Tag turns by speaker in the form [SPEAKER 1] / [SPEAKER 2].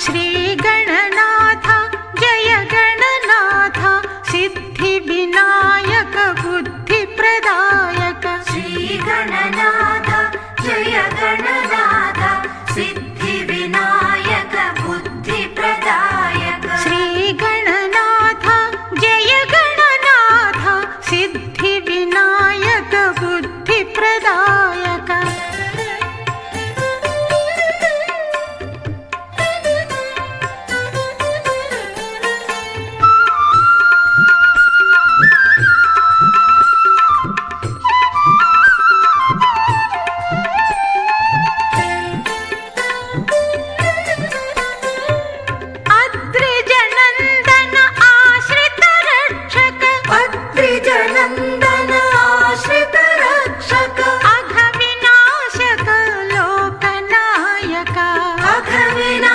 [SPEAKER 1] श्रीगणनाथ जय गणनाथ सिद्धिविनायक बुद्धिप्रदायक
[SPEAKER 2] श्रीगणनाथ जय गणनाथ सिद्धिविनायक बुद्धिप्रदायक
[SPEAKER 1] श्रीगणनाथ जय गणनाथ सिद्धिविनायक बुद्धिप्रदायक अद्रिजनन्दन आश्रित रक्षक
[SPEAKER 2] अद्रिजनन्दन आश्रित रक्षक
[SPEAKER 1] अघविनाशक लोकनायक
[SPEAKER 2] अघविनाशक